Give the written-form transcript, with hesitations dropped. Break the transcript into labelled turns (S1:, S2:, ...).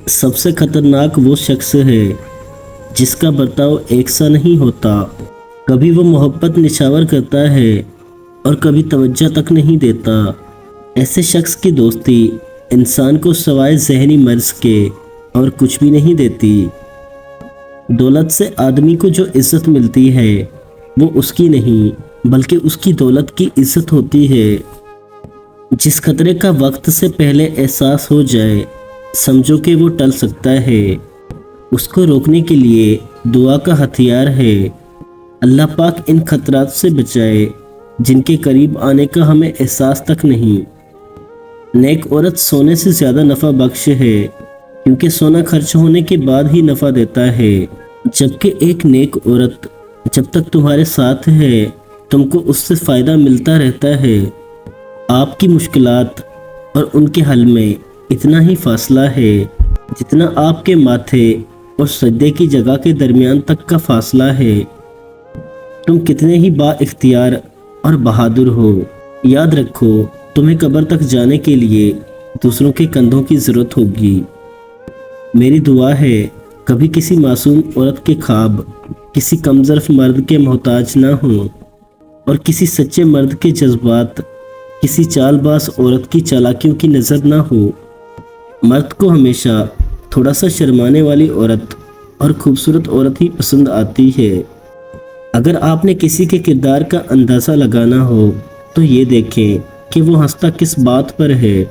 S1: سب سے خطرناک وہ شخص ہے جس کا برتاؤ ایک سا نہیں ہوتا۔ کبھی وہ محبت نچھاور کرتا ہے اور کبھی توجہ تک نہیں دیتا۔ ایسے شخص کی دوستی انسان کو سوائے ذہنی مرض کے اور کچھ بھی نہیں دیتی۔ دولت سے آدمی کو جو عزت ملتی ہے وہ اس کی نہیں بلکہ اس کی دولت کی عزت ہوتی ہے۔ جس خطرے کا وقت سے پہلے احساس ہو جائے سمجھو کہ وہ ٹل سکتا ہے۔ اس کو روکنے کے لیے دعا کا ہتھیار ہے۔ اللہ پاک ان خطرات سے بچائے جن کے قریب آنے کا ہمیں احساس تک نہیں۔ نیک عورت سونے سے زیادہ نفع بخش ہے کیونکہ سونا خرچ ہونے کے بعد ہی نفع دیتا ہے، جبکہ ایک نیک عورت جب تک تمہارے ساتھ ہے تم کو اس سے فائدہ ملتا رہتا ہے۔ آپ کی مشکلات اور ان کے حل میں اتنا ہی فاصلہ ہے جتنا آپ کے ماتھے اور سجدے کی جگہ کے درمیان تک کا فاصلہ ہے۔ تم کتنے ہی با اختیار اور بہادر ہو، یاد رکھو تمہیں قبر تک جانے کے لیے دوسروں کے کندھوں کی ضرورت ہوگی۔ میری دعا ہے کبھی کسی معصوم عورت کے خواب کسی کمظرف مرد کے محتاج نہ ہوں، اور کسی سچے مرد کے جذبات کسی چال باز عورت کی چالاکیوں کی نظر نہ ہو۔ مرد کو ہمیشہ تھوڑا سا شرمانے والی عورت اور خوبصورت عورت ہی پسند آتی ہے۔ اگر آپ نے کسی کے کردار کا اندازہ لگانا ہو تو یہ دیکھیں کہ وہ ہنستا کس بات پر ہے۔